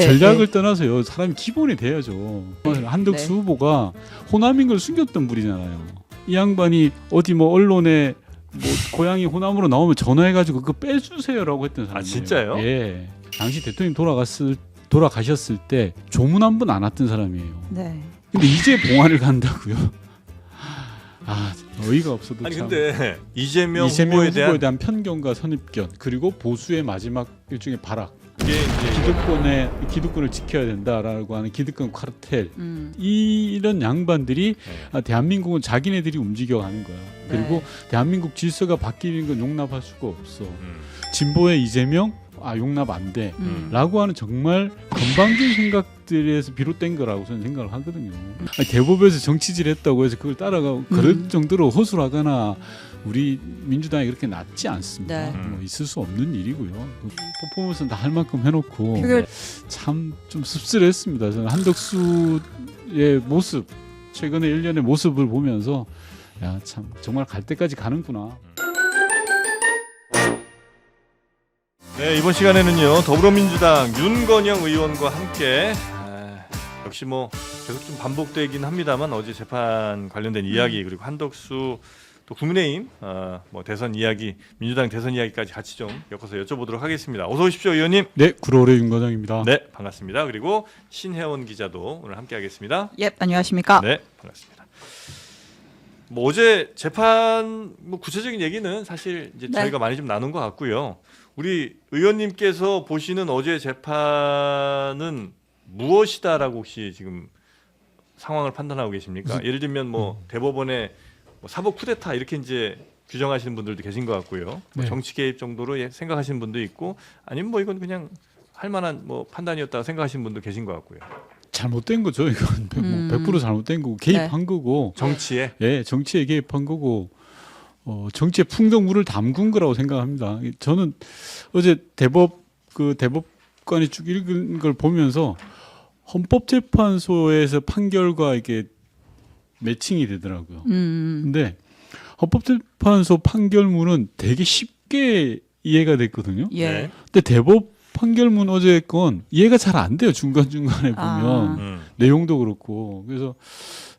전략을 떠나서요. 사람이 기본이 돼야죠. 한덕수 네. 후보가 호남인 걸 숨겼던 분이잖아요. 이 양반이 어디 뭐 언론에 뭐 고향이 호남으로 나오면 전화해가지고 그거 빼주세요라고 했던 사람이에요. 아, 진짜요? 예. 당시 대통령 돌아가셨을 때 조문 한 번 안 왔던 사람이에요. 네. 근데 이제 봉화를 간다고요? 아, 어이가 없어도 아니 참. 근데 이재명 이재명 후보에 대한 편견과 선입견 그리고 보수의 마지막 일종의 발악. 이게 이제 기득권을 지켜야 된다라고 하는 기득권 카르텔. 음. 이런 양반들이 네. 대한민국은 자기네들이 움직여가는 거야. 그리고 네. 대한민국 질서가 바뀌는 건 용납할 수가 없어. 음. 진보의 이재명 용납 안 돼. 라고 하는 정말 건방진 생각들에서 비롯된 거라고 저는 생각을 하거든요. 아니, 대법에서 정치질 했다고 해서 그걸 따라가고 그럴 정도로 허술하거나 우리 민주당이 그렇게 낮지 않습니다. 네. 뭐 있을 수 없는 일이고요. 그 퍼포먼스는 다 할 만큼 해놓고 표결- 참 좀 씁쓸했습니다. 저는 한덕수의 모습, 최근에 1년의 모습을 보면서 야, 참 정말 갈 때까지 가는구나. 네, 이번 시간에는요 더불어민주당 윤건영 의원과 함께 역시 뭐 계속 좀 반복되긴 합니다만 어제 재판 관련된 이야기 그리고 한덕수 또 국민의힘 뭐 대선 이야기 민주당 대선 이야기까지 같이 좀 엮어서 여쭤보도록 하겠습니다. 어서 오십시오 의원님. 네, 구로울의 윤건영입니다. 네, 반갑습니다. 그리고 신혜원 기자도 오늘 함께하겠습니다. 예, 안녕하십니까? 네, 반갑습니다. 뭐 어제 재판 뭐 구체적인 얘기는 사실 이제 네. 저희가 많이 좀 나눈 것 같고요. 우리 의원님께서 보시는 어제 재판은 무엇이다라고 혹시 지금 상황을 판단하고 계십니까? 예를 들면 뭐 대법원의 뭐 사법 쿠데타 이렇게 이제 규정하시는 분들도 계신 것 같고요. 뭐 네. 정치 개입 정도로 생각하시는 분도 있고 아니면 뭐 이건 그냥 할 만한 뭐 판단이었다고 생각하시는 분도 계신 것 같고요. 잘못된 거죠. 이건 뭐 100% 잘못된 거고 개입한 거고. 정치에 예, 정치에 개입한 거고 정치의 풍덩물을 담근 거라고 생각합니다. 저는 어제 대법관이 쭉 읽은 걸 보면서 헌법재판소에서 판결과 이게 매칭이 되더라고요. 근데 헌법재판소 판결문은 되게 쉽게 이해가 됐거든요. 예. 네. 근데 대법 판결문 어제 건 이해가 잘 안 돼요. 중간중간에 보면. 내용도 그렇고. 그래서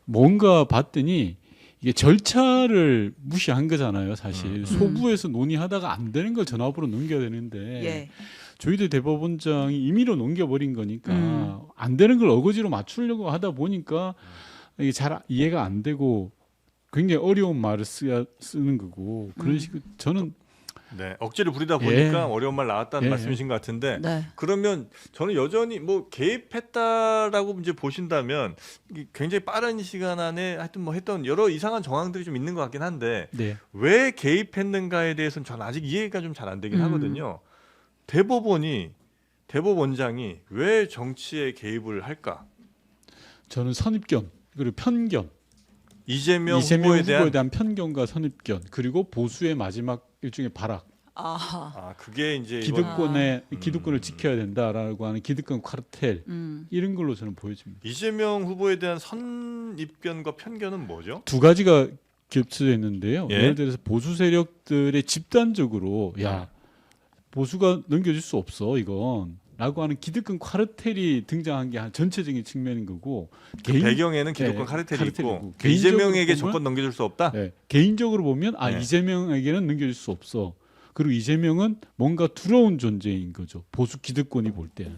뭔가 봤더니 이게 절차를 무시한 거잖아요. 사실 소부에서 논의하다가 안 되는 걸 전화부로 넘겨야 되는데 예. 저희들 대법원장이 임의로 넘겨버린 거니까 안 되는 걸 어거지로 맞추려고 하다 보니까 이게 잘 이해가 안 되고 굉장히 어려운 말을 쓰는 거고 그런 식으로 저는 네, 억지를 부리다 보니까 예. 어려운 말 나왔다는 예. 말씀이신 것 같은데 네. 그러면 저는 여전히 뭐 개입했다라고 이제 보신다면 굉장히 빠른 시간 안에 하여튼 뭐 했던 여러 이상한 정황들이 좀 있는 것 같긴 한데 네. 왜 개입했는가에 대해서는 저는 아직 이해가 좀 잘 안 되긴 하거든요. 대법원장이 왜 정치에 개입을 할까? 저는 선입견 그리고 편견 이재명 후보에 후보에 대한 대한 편견과 선입견 그리고 보수의 마지막 일종의 발악 그게 이제 기득권을 지켜야 된다라고 하는 기득권 카르텔 이런 걸로 저는 보여집니다. 이재명 후보에 대한 선입견과 편견은 뭐죠? 두 가지가 겹쳐져 있는데요. 예. 예를 들어서 보수 세력들의 집단적으로 야 보수가 넘겨줄 수 없어 이건 라고 하는 기득권 카르텔이 등장한 게 한 전체적인 측면인 거고 배경에는 기득권 네, 카르텔이 카르텔이고. 있고 개인적으로 이재명에게 보면- 조건 넘겨줄 수 없다? 네, 개인적으로 보면 네. 이재명에게는 넘겨줄 수 없어. 그리고 이재명은 뭔가 두려운 존재인 거죠. 보수 기득권이 볼 때는.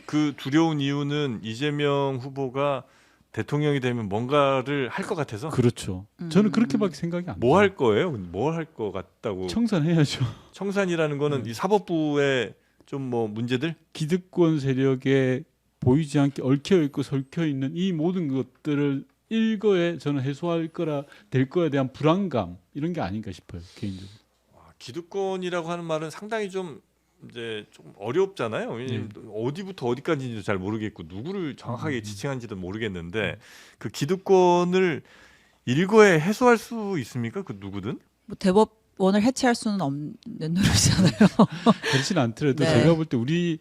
그 두려운 이유는 이재명 후보가 대통령이 되면 뭔가를 할 것 같아서 그렇죠. 저는 그렇게밖에 생각이 안 뭐 돼요. 할 거예요? 뭐 할 것 같다고? 청산해야죠. 청산이라는 거는 이 사법부의 좀 뭐 문제들? 기득권 세력에 보이지 않게 얽혀 있고 설켜 있는 이 모든 것들을 일거에 저는 해소할 거라 될 거에 대한 불안감 이런 게 아닌가 싶어요 개인적으로. 기득권이라고 하는 말은 상당히 좀 이제 좀 어렵잖아요. 왜냐면 어디부터 어디까지인지도 잘 모르겠고 누구를 정확하게 지칭한지도 모르겠는데 그 기득권을 일거에 해소할 수 있습니까? 그 누구든? 뭐 대법원을 해체할 수는 없는 노릇이잖아요. 그렇지는 않더라도 네. 제가 볼 때 우리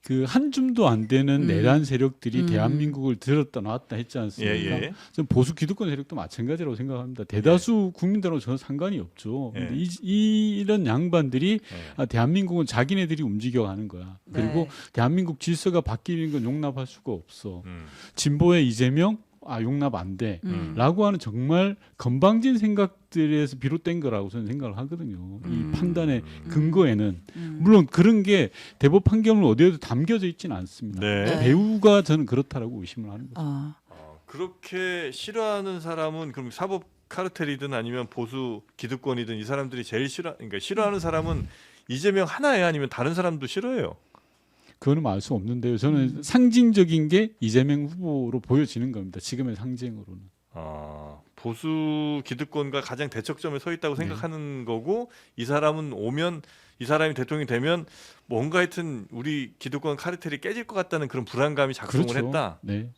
그 한 줌도 안 되는 내란 세력들이 음. 대한민국을 들었다 놨다 했지 않습니까? 예. 저는 보수 기득권 세력도 마찬가지라고 생각합니다. 대다수 국민들하고 전혀 상관이 없죠. 예. 근데 이런 양반들이 예. 대한민국은 자기네들이 움직여가는 거야. 그리고 네. 대한민국 질서가 바뀌는 건 용납할 수가 없어. 음. 진보의 이재명 용납 안 돼. 라고 하는 정말 건방진 생각들에서 비롯된 거라고 저는 생각을 하거든요. 이 판단의 근거에는 물론 그런 게 대법 판결문 어디에도 담겨져 있지는 않습니다. 네. 배우가 저는 그렇다라고 의심을 하는 거죠. 아, 그렇게 싫어하는 사람은 그럼 사법 카르텔이든 아니면 보수 기득권이든 이 사람들이 제일 그러니까 싫어하는 사람은 이재명 하나예요, 아니면 다른 사람도 싫어해요? 그거는 알 수 없는데요. 저는 상징적인 게 이재명 후보로 보여지는 겁니다. 지금의 상징으로는. 보수 기득권과 가장 대척점에 서 있다고 네. 생각하는 거고, 이 사람은 오면, 이 사람이 대통령이 되면 뭔가 하여튼 우리 기득권 카르텔이 깨질 것 같다는 그런 불안감이 작동을 그렇죠. 했다. 네.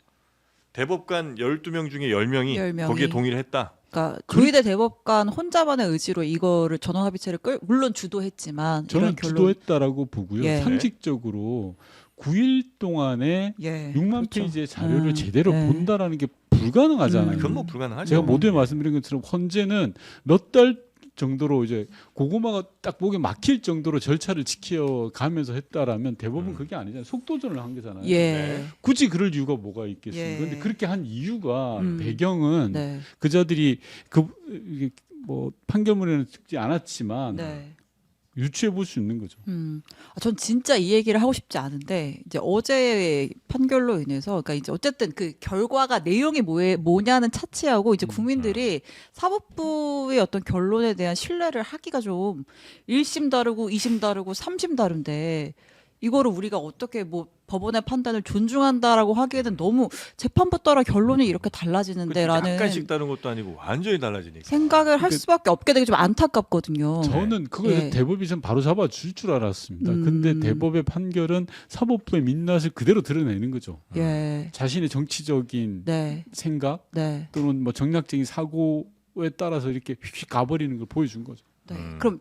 대법관 12명 중에 10명이 10명이. 거기에 동의를 했다. 그러니까 조희대 대법관 혼자만의 의지로 이거를 전원합의체를 물론 주도했지만 저는 이런 결론. 주도했다라고 보고요. 예. 상식적으로 9일 동안에 예. 6만 그렇죠. 페이지의 자료를 제대로 예. 본다라는 게 불가능하잖아요. 그건 뭐 불가능하죠. 제가 모두에 말씀드린 것처럼 헌재는 몇 달 정도로 이제 고구마가 딱 목에 막힐 정도로 절차를 지켜가면서 했다라면 대법원 그게 아니잖아요. 속도전을 한 거잖아요. 예. 네. 굳이 그럴 이유가 뭐가 있겠습니까? 예. 그런데 그렇게 한 이유가 음. 배경은 네. 그자들이 이게 뭐 판결문에는 적지 않았지만 네. 유추해 볼 수 있는 거죠. 전 진짜 이 얘기를 하고 싶지 않은데 이제 어제의 판결로 인해서 그러니까 이제 어쨌든 그 결과가 내용이 뭐냐는 차치하고 이제 국민들이 사법부의 어떤 결론에 대한 신뢰를 하기가 좀 1심 다르고 2심 다르고 3심 다른데 이거를 우리가 어떻게 뭐 법원의 판단을 존중한다라고 하기에는 너무 재판부 따라 결론이 이렇게 달라지는데라는 약간씩 다른 것도 아니고 완전히 달라지니까. 생각을 할 수밖에 없게 되게 좀 안타깝거든요. 저는 그걸 예. 대법이 좀 바로 잡아 줄 줄 알았습니다. 근데 대법의 판결은 사법부의 민낯을 그대로 드러내는 거죠. 예. 자신의 정치적인 네. 생각 네. 또는 뭐 정략적인 사고에 따라서 이렇게 휙휙 가버리는 걸 보여준 거죠. 네. 그럼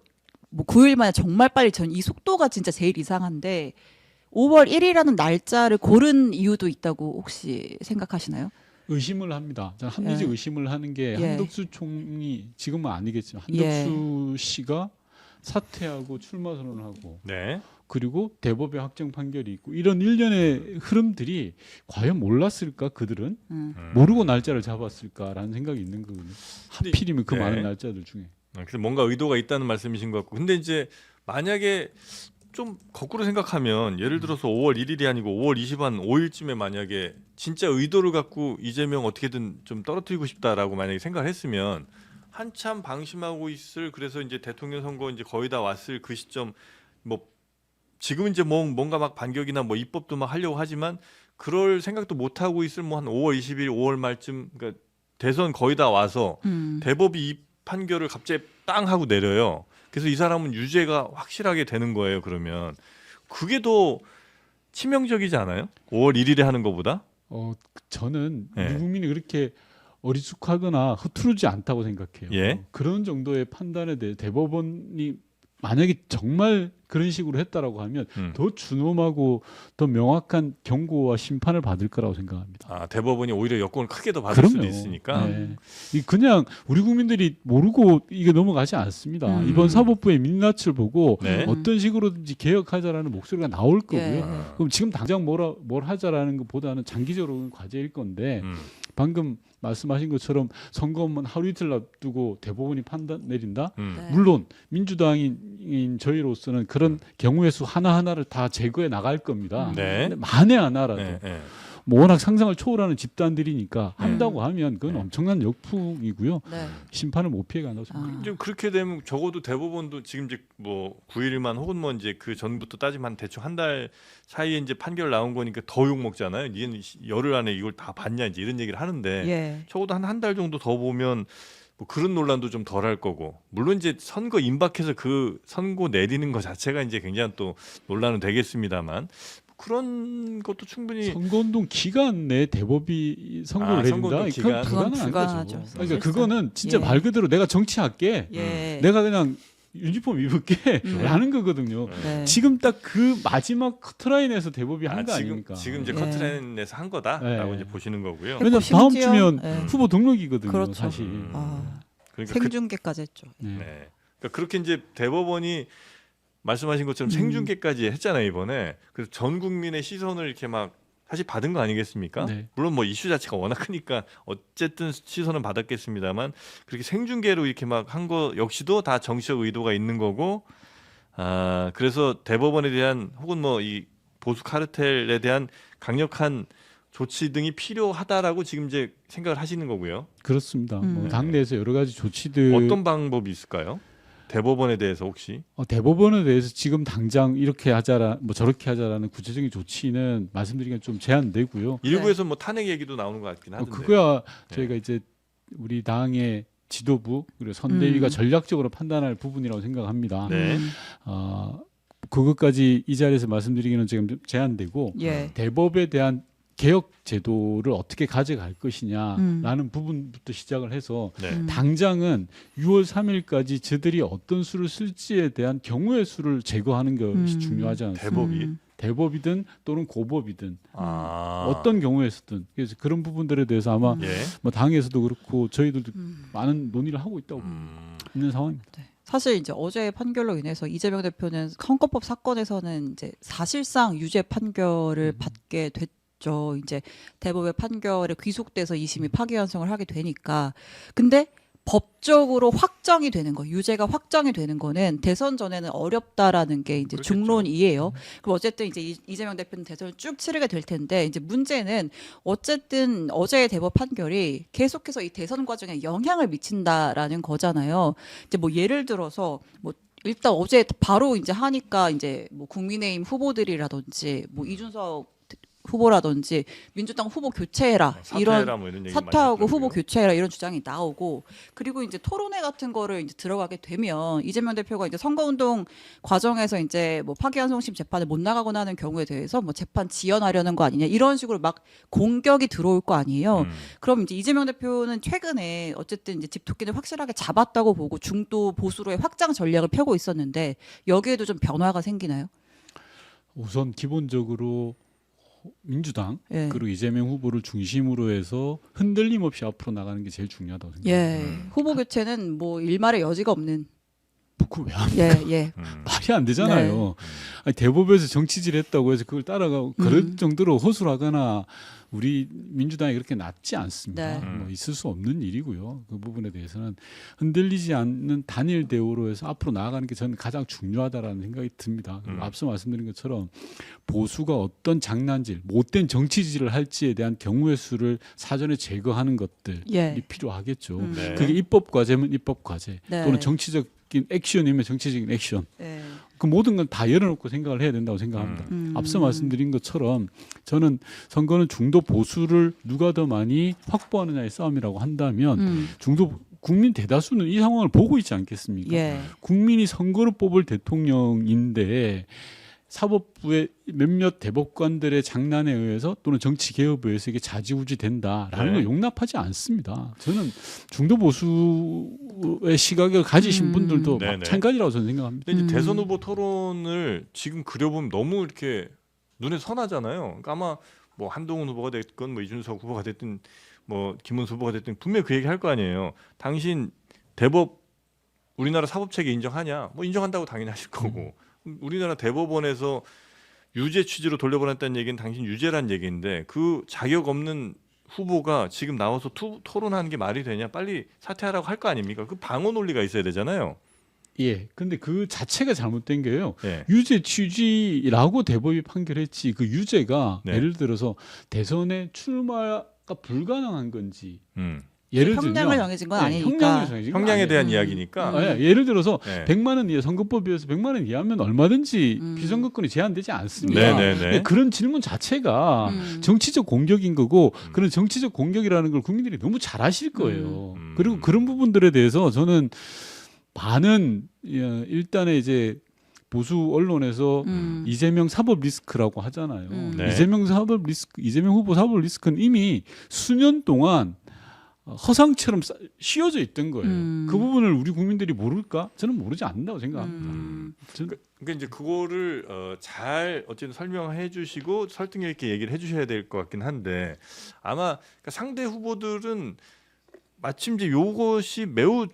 뭐 9일 만에 정말 빨리 전 이 속도가 진짜 제일 이상한데 5월 1일이라는 날짜를 고른 이유도 있다고 혹시 생각하시나요? 의심을 합니다. 저는 합리적 예. 의심을 하는 게 예. 한덕수 총리 지금은 아니겠지만 예. 한덕수 씨가 사퇴하고 출마 선언을 하고 네. 그리고 대법의 확정 판결이 있고 이런 일련의 흐름들이 과연 몰랐을까 그들은 모르고 날짜를 잡았을까라는 생각이 있는 거거든요. 하필이면 그 네. 많은 날짜들 중에. 그래서 뭔가 의도가 있다는 말씀이신 것 같고, 근데 이제 만약에 좀 거꾸로 생각하면 예를 들어서 5월 1일이 아니고 5월 20한 5일쯤에 만약에 진짜 의도를 갖고 이재명 어떻게든 좀 떨어뜨리고 싶다라고 만약에 생각을 했으면 한참 방심하고 있을, 그래서 이제 대통령 선거 이제 거의 다 왔을 그 시점, 뭐 지금은 이제 뭔가 막 반격이나 뭐 입법도 막 하려고 하지만 그럴 생각도 못 하고 있을 뭐 한 5월 20일 5월 말쯤, 그러니까 대선 거의 다 와서 대법이 이 판결을 갑자기 땅 하고 내려요. 그래서 이 사람은 유죄가 확실하게 되는 거예요. 그러면 그게 더 치명적이지 않아요? 5월 1일에 하는 것보다? 저는 예. 우리 국민이 그렇게 어리숙하거나 흐트르지 않다고 생각해요. 예. 그런 정도의 판단에 대해 대법원이 만약에 정말 그런 식으로 했다라고 하면 더 준엄하고 더 명확한 경고와 심판을 받을 거라고 생각합니다. 대법원이 오히려 여건을 크게 더 받을 수도 있으니까. 네. 그냥 우리 국민들이 모르고 이게 넘어가지 않습니다. 이번 사법부의 민낯을 보고 네. 어떤 식으로든지 개혁하자라는 목소리가 나올 거고요. 예. 그럼 지금 당장 뭘 하자라는 것보다는 장기적으로는 과제일 건데 방금 말씀하신 것처럼 선거만 하루 이틀 앞두고 대법원이 판단 내린다? 네. 물론 민주당인 저희로서는 그런 경우의 수 하나하나를 다 제거해 나갈 겁니다. 네. 근데 만에 하나라도 네, 네. 뭐 워낙 상상을 초월하는 집단들이니까 한다고 하면 그건 엄청난 역풍이고요. 네. 심판을 못 피해간다고 생각합니다. 좀 그렇게 되면 적어도 대법원도 지금 이제 뭐 9일만 혹은 뭐 이제 그 전부터 따지면 대충 한 달 사이에 이제 판결 나온 거니까 더 욕 먹잖아요. 니는 열흘 안에 이걸 다 봤냐 이제 이런 얘기를 하는데 예. 적어도 한 달 정도 더 보면 뭐 그런 논란도 좀 덜 할 거고, 물론 이제 선거 임박해서 그 선고 내리는 것 자체가 이제 굉장히 또 논란은 되겠습니다만 그런 것도 충분히 선거운동 기간 내에 대법이 선고를 선거운동 내린다? 기간. 그건 그건 불가능한 불가능하죠. 거죠. 그러니까 사실상. 그거는 진짜 예. 말 그대로 내가 정치할게. 예. 내가 그냥 유니폼 입을게라는 거거든요. 네. 지금 딱 그 마지막 커트라인에서 대법이 한 거 아닙니까? 지금 이제 예. 커트라인에서 한 거다라고 네. 이제 보시는 거고요. 했고 왜냐면 다음 심지어- 주면 네. 후보 등록이거든요. 그렇죠. 사실. 아, 그러니까 그, 생중계까지 했죠. 네. 네. 그러니까 그렇게 이제 대법원이 말씀하신 것처럼 생중계까지 했잖아요 이번에. 그래서 전 국민의 시선을 이렇게 막 사실 받은 거 아니겠습니까? 네. 물론 뭐 이슈 자체가 워낙 크니까 어쨌든 시선은 받았겠습니다만 그렇게 생중계로 이렇게 막 한 거 역시도 다 정치적 의도가 있는 거고, 아 그래서 대법원에 대한 혹은 뭐 이 보수 카르텔에 대한 강력한 조치 등이 필요하다라고 지금 이제 생각을 하시는 거고요. 그렇습니다. 뭐 음. 당내에서 여러 가지 조치들 어떤 방법이 있을까요? 대법원에 대해서 혹시? 대법원에 대해서 지금 당장 이렇게 하자라 뭐 저렇게 하자라는 구체적인 조치는 말씀드리기가 좀 제한되고요. 일부에서 뭐 탄핵 얘기도 나오는 것 같긴 하던데. 그거야 네. 저희가 이제 우리 당의 지도부 그리고 선대위가 전략적으로 판단할 부분이라고 생각합니다. 네. 그것까지 이 자리에서 말씀드리기는 지금 좀 제한되고 예. 대법에 대한 개혁 제도를 어떻게 가져갈 것이냐라는 부분부터 시작을 해서 네. 당장은 6월 3일까지 저들이 어떤 수를 쓸지에 대한 경우의 수를 제거하는 것이 중요하지 않습니까? 대법이? 대법이든 또는 고법이든 아. 어떤 경우에서든 그래서 그런 부분들에 대해서 아마 예. 뭐 당에서도 그렇고 저희들도 많은 논의를 하고 있다고 있는 상황입니다. 네. 사실 이제 어제 판결로 인해서 이재명 대표는 헌법법 사건에서는 이제 사실상 유죄 판결을 받게 됐죠. 이제 대법의 판결에 귀속돼서 2심이 파기환송을 하게 되니까. 근데 법적으로 확정이 되는 거, 유죄가 확정이 되는 거는 대선 전에는 어렵다라는 게 이제 그렇겠죠. 중론이에요. 그럼 어쨌든 이제 이재명 대표는 대선을 쭉 치르게 될 텐데 이제 문제는 어쨌든 어제의 대법 판결이 계속해서 이 대선 과정에 영향을 미친다라는 거잖아요. 이제 뭐 예를 들어서 뭐 일단 어제 바로 이제 하니까 이제 뭐 국민의힘 후보들이라든지 뭐 이준석 후보라든지 민주당 후보 교체해라 이런 사퇴해라 뭐 이런 얘기 사퇴하고 많이 후보 하더라고요. 교체해라 이런 주장이 나오고 그리고 이제 토론회 같은 거를 이제 들어가게 되면 이재명 대표가 이제 선거운동 과정에서 이제 뭐 파기환송심 재판에 못 나가거나 하는 경우에 대해서 뭐 재판 지연하려는 거 아니냐 이런 식으로 막 공격이 들어올 거 아니에요. 그럼 이제 이재명 대표는 최근에 어쨌든 이제 집토끼를 확실하게 잡았다고 보고 중도 보수로의 확장 전략을 펴고 있었는데 여기에도 좀 변화가 생기나요? 우선 기본적으로 민주당 예. 그리고 이재명 후보를 중심으로 해서 흔들림 없이 앞으로 나가는 게 제일 중요하다고 생각합니다. 예. 후보 교체는 뭐 일말의 여지가 없는. 그걸 왜 합니까? 예, 예. 말이 안 되잖아요. 아니, 대법에서 정치질 했다고 해서 그걸 따라가고 그럴 정도로 허술하거나 우리 민주당이 그렇게 낮지 않습니다. 네. 뭐 있을 수 없는 일이고요. 그 부분에 대해서는 흔들리지 않는 단일 대우로 해서 앞으로 나아가는 게 저는 가장 중요하다라는 생각이 듭니다. 그리고 앞서 말씀드린 것처럼 보수가 어떤 장난질, 못된 정치질을 할지에 대한 경우의 수를 사전에 제거하는 것들이 예. 필요하겠죠. 네. 그게 입법 과제면 입법 과제 네. 또는 정치적인 액션이면 정치적인 액션. 예. 그 모든 건 다 열어놓고 생각을 해야 된다고 생각합니다. 앞서 말씀드린 것처럼 저는 선거는 중도 보수를 누가 더 많이 확보하느냐의 싸움이라고 한다면 중도 국민 대다수는 이 상황을 보고 있지 않겠습니까? 예. 국민이 선거로 뽑을 대통령인데 사법부의 몇몇 대법관들의 장난에 의해서 또는 정치 개혁에 의해서 이게 좌지우지 된다라는 네. 걸 용납하지 않습니다. 저는 중도 보수의 시각을 가지신 분들도 네네. 마찬가지라고 저는 생각합니다. 근데 이제 대선 후보 토론을 지금 그려보면 너무 이렇게 눈에 선하잖아요. 그러니까 아마 뭐 한동훈 후보가 됐건 뭐 이준석 후보가 됐든 뭐 김문수 후보가 됐든 분명히 그 얘기 할 거 아니에요. 당신 대법 우리나라 사법체계 인정하냐? 뭐 인정한다고 당연히 하실 거고. 우리나라 대법원에서 유죄 취지로 돌려보냈다는 얘기는 당신 유죄란 얘기인데 그 자격 없는 후보가 지금 나와서 토론하는 게 말이 되냐? 빨리 사퇴하라고 할 거 아닙니까? 그 방어 논리가 있어야 되잖아요. 예. 근데 그 자체가 잘못된 게요. 예. 유죄 취지라고 대법이 판결했지 그 유죄가 네. 예를 들어서 대선에 출마가 불가능한 건지 음. 예를 형량을 들면 정해진 건 네, 아니니까. 형량을 정해진 건 형량에 아니에요. 대한 이야기니까. 예, 예를 들어서 네. 100만 원 이하 선거법에서 100만 원 이하면 얼마든지 비선거권이 제한되지 않습니다. 네네네. 근데 그런 질문 자체가 정치적 공격인 거고 그런 정치적 공격이라는 걸 국민들이 너무 잘 아실 거예요. 그리고 그런 부분들에 대해서 저는 많은 일단은 이제 보수 언론에서 이재명 사법 리스크라고 하잖아요. 네. 이재명 후보 사법 리스크는 이미 수년 동안 허상처럼 씌워져 있던 거예요. 음. 그 부분을 우리 국민들이 모를까? 저는 모르지 않는다고 생각합니다. 저는 그러니까 이제 그거를 잘 어쨌든 설명해 주시고 설득력 있게 얘기를 해 주셔야 될 것 같긴 한데 아마 그러니까 상대 후보들은 마침 이제 요것이 매우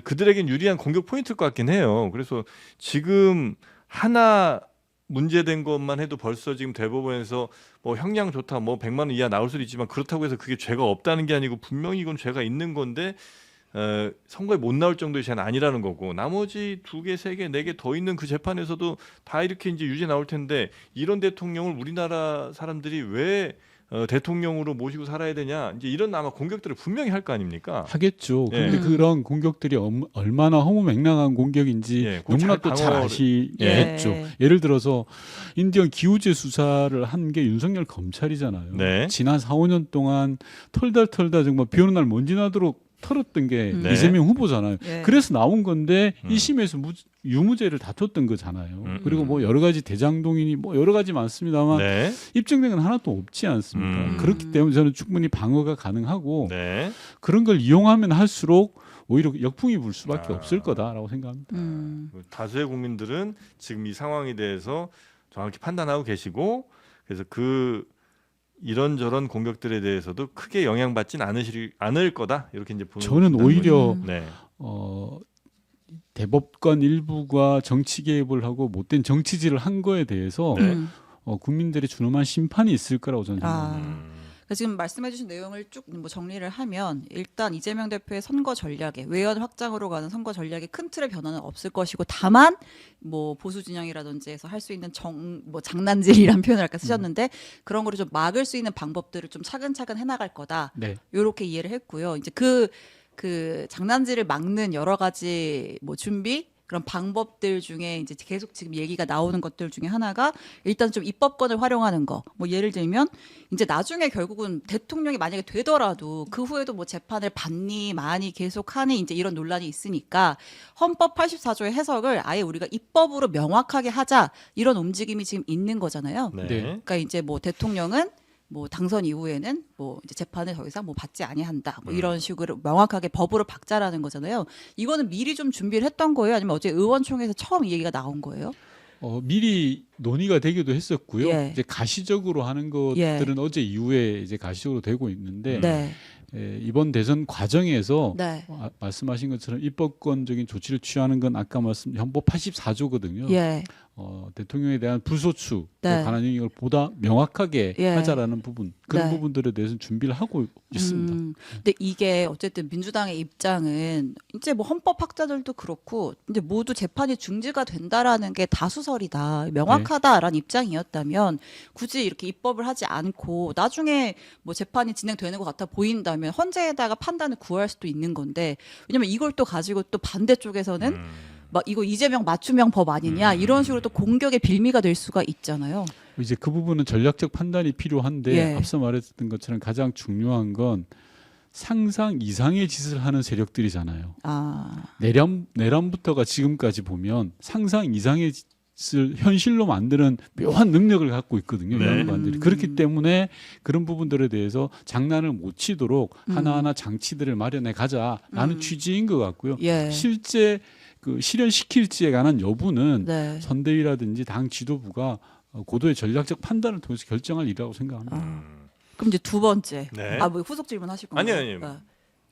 그들에겐 유리한 공격 포인트일 것 같긴 해요. 그래서 지금 하나 문제된 것만 해도 벌써 지금 대법원에서 뭐 형량 좋다, 뭐 100만 원 이하 나올 수도 있지만 그렇다고 해서 그게 죄가 없다는 게 아니고 분명히 이건 죄가 있는 건데 선거에 못 나올 정도의 죄는 아니라는 거고 나머지 2개, 3개, 4개 더 있는 그 재판에서도 다 이렇게 이제 유죄 나올 텐데 이런 대통령을 우리나라 사람들이 왜 대통령으로 모시고 살아야 되냐 이제 이런 아마 공격들을 분명히 할 거 아닙니까? 하겠죠. 예. 그런데 그런 공격들이 얼마나 허무맹랑한 공격인지 예, 너무나 잘 또 잘 방어를- 아시겠죠. 예. 예를 들어서 인디언 기우제 수사를 한 게 윤석열 검찰이잖아요. 네. 지난 4, 5년 동안 털다 정말 비 오는 날 먼지 나도록 털었던 게 네. 이재명 후보잖아요. 예. 그래서 나온 건데 음. 1심에서 유무죄를 다퉜던 거잖아요. 음. 그리고 뭐 여러 가지 대장동이니 뭐 여러 가지 많습니다만 네. 입증된 건 하나도 없지 않습니까? 음. 그렇기 때문에 저는 충분히 방어가 가능하고 네. 그런 걸 이용하면 할수록 오히려 역풍이 불 수밖에 아. 없을 거다라고 생각합니다. 다수의 국민들은 지금 이 상황에 대해서 정확히 판단하고 계시고 그래서 이런저런 공격들에 대해서도 크게 영향받진 않을 거다 이렇게 이제 보는 저는 것이다. 오히려 음. 네. 대법관 일부가 정치 개입을 하고 못된 정치질을 한 거에 대해서 네. 국민들이 준엄한 심판이 있을 거라고 저는 아. 생각합니다. 그러니까 지금 말씀해주신 내용을 쭉 뭐 정리를 하면 일단 이재명 대표의 선거 전략에 외연 확장으로 가는 선거 전략에 큰 틀의 변화는 없을 것이고 다만 뭐 보수 진영이라든지 해서 할 수 있는 뭐 장난질이란 표현을 아까 쓰셨는데 그런 거를 좀 막을 수 있는 방법들을 좀 차근차근 해나갈 거다. 네. 요렇게 이해를 했고요. 이제 그 장난질을 막는 여러 가지 뭐 준비 그런 방법들 중에 이제 계속 지금 얘기가 나오는 것들 중에 하나가 일단 좀 입법권을 활용하는 거. 뭐 예를 들면 이제 나중에 결국은 대통령이 만약에 되더라도 그 후에도 뭐 재판을 받니 많이 계속하니 이제 이런 논란이 있으니까 헌법 84조의 해석을 아예 우리가 입법으로 명확하게 하자 이런 움직임이 지금 있는 거잖아요. 네. 네. 그러니까 이제 뭐 대통령은 뭐 당선 이후에는 뭐 이제 재판을 더 이상 뭐 받지 아니한다. 뭐 이런 식으로 명확하게 법으로 박자라는 거잖아요. 이거는 미리 좀 준비를 했던 거예요? 아니면 어제 의원총회에서 처음 이 얘기가 나온 거예요? 미리 논의가 되기도 했었고요. 예. 이제 가시적으로 하는 것들은 어제 이후에 이제 가시적으로 되고 있는데 네. 이번 대선 과정에서 네. 말씀하신 것처럼 입법권적인 조치를 취하는 건 아까 말씀 헌법 84조거든요. 예. 대통령에 대한 불소추에 네. 관한 영역을 보다 명확하게 예. 하자라는 부분 그런 네. 부분들에 대해서는 준비를 하고 있습니다. 근데 이게 어쨌든 민주당의 입장은 이제 뭐 헌법학자들도 그렇고 이제 모두 재판이 중지가 된다라는 게 다수설이다 명확하다라는 입장이었다면 굳이 이렇게 입법을 하지 않고 나중에 뭐 재판이 진행되는 것 같아 보인다면 헌재에다가 판단을 구할 수도 있는 건데 왜냐면 이걸 또 가지고 또 반대쪽에서는 막 이거 이재명 맞춤형 법 아니냐 이런 식으로 또 공격의 빌미가 될 수가 있잖아요. 이제 그 부분은 전략적 판단이 필요한데 예. 앞서 말했던 것처럼 가장 중요한 건 상상 이상의 짓을 하는 세력들이잖아요. 아, 내란부터가 지금까지 보면 상상 이상의 짓을 현실로 만드는 묘한 능력을 갖고 있거든요. 네. 이 양반들이. 그렇기 때문에 그런 부분들에 대해서 장난을 못 치도록 하나하나 장치들을 마련해 가자라는 취지인 것 같고요. 예. 실제 그 실현시킬지에 관한 여부는 네. 선대위라든지 당 지도부가 고도의 전략적 판단을 통해서 결정할 일이라고 생각합니다. 그럼 이제 두 번째. 네. 뭐 후속 질문 하실 건가요? 아니요.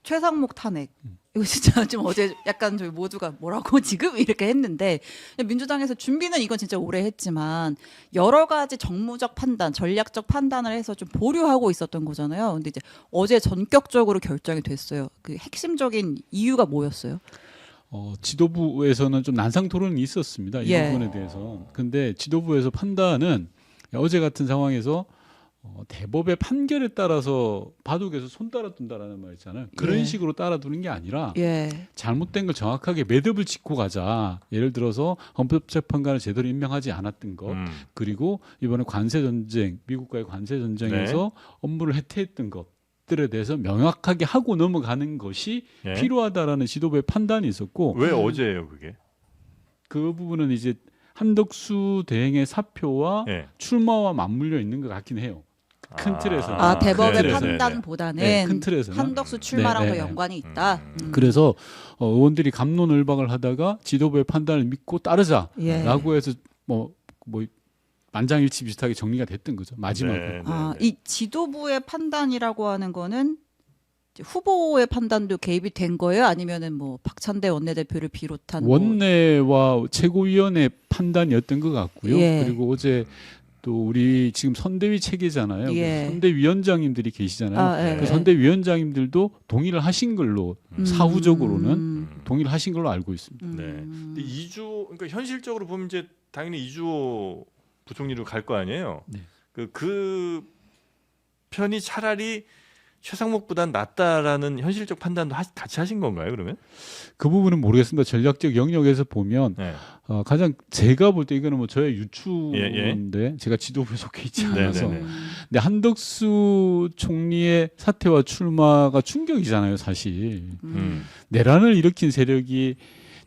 최상목 탄핵. 이거 진짜 좀 어제 약간 저희 모두가 뭐라고 지금 이렇게 했는데 민주당에서 준비는 이건 진짜 오래 했지만 여러 가지 정무적 판단, 전략적 판단을 해서 좀 보류하고 있었던 거잖아요. 근데 이제 어제 전격적으로 결정이 됐어요. 그 핵심적인 이유가 뭐였어요? 지도부에서는 좀 난상 토론이 있었습니다. 이 예. 부분에 대해서. 근데 지도부에서 판단은 어제 같은 상황에서 대법의 판결에 따라서 바둑에서 손 따라둔다라는 말 있잖아요. 그런 예. 식으로 따라두는 게 아니라 예. 잘못된 걸 정확하게 매듭을 짚고 가자. 예를 들어서 헌법재판관을 제대로 임명하지 않았던 것, 그리고 이번에 관세 전쟁, 미국과의 관세 전쟁에서 업무를 해태했던 것들에 대해서 명확하게 하고 넘어가는 것이 예. 필요하다라는 지도부의 판단이 있었고, 왜 어제예요 그게? 그 부분은 이제 한덕수 대행의 사표와 예. 출마와 맞물려 있는 것 같긴 해요. 큰 틀에서. 대법의 네, 네, 판단보다는 네, 큰 틀에서는. 한덕수 출마랑도 네, 네. 연관이 있다. 그래서 의원들이 갑론을박을 하다가 지도부의 판단을 믿고 따르자라고 예. 해서 뭐 만장일치 비슷하게 정리가 됐던 거죠. 마지막에. 네, 네, 아, 네. 이 지도부의 판단이라고 하는 거는 이제 후보의 판단도 개입이 된 거예요? 아니면은 뭐 박찬대 원내대표를 비롯한 원내와 최고위원회 판단이었던 것 같고요. 예. 그리고 어제 또 우리 지금 선대위 체계잖아요. 예. 선대위원장님들이 계시잖아요. 예. 그 선대위원장님들도 동의를 하신 걸로 사후적으로는 음. 동의를 하신 걸로 알고 있습니다. 네. 근데 이주 그러니까 현실적으로 보면 이제 당연히 이주호 부총리로 갈 거 아니에요. 네. 그 편이 차라리 최상목보단 낫다라는 현실적 판단도 같이 하신 건가요? 그러면? 그 부분은 모르겠습니다. 전략적 영역에서 보면 네. 가장 제가 볼 때 이거는 뭐 저의 유추인데 예. 제가 지도부에 속해 있지 네, 않아서 네, 네. 근데 한덕수 총리의 사퇴와 출마가 충격이잖아요, 사실. 내란을 일으킨 세력이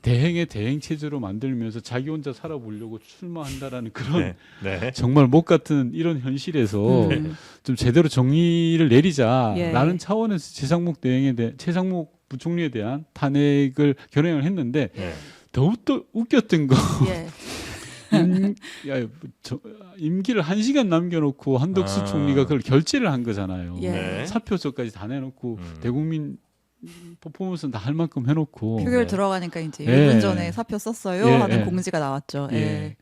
대행의 대행 체제로 만들면서 자기 혼자 살아보려고 출마한다라는 그런 네. 네. 정말 못 같은 이런 현실에서 좀 제대로 정의를 내리자라는 예. 차원에서 최상목 부총리에 대한 탄핵을 결행을 했는데 네. 더욱더 웃겼던 거 예. 임기를 1시간 남겨놓고 한덕수 총리가 그걸 결재를 한 거잖아요. 예. 네. 사표서까지 다 내놓고 대국민 퍼포먼스는 다 할 만큼 해놓고 표결 네. 들어가니까 이제 예. 1분 전에 사표 썼어요 예, 하는 예. 공지가 나왔죠. 예. 예.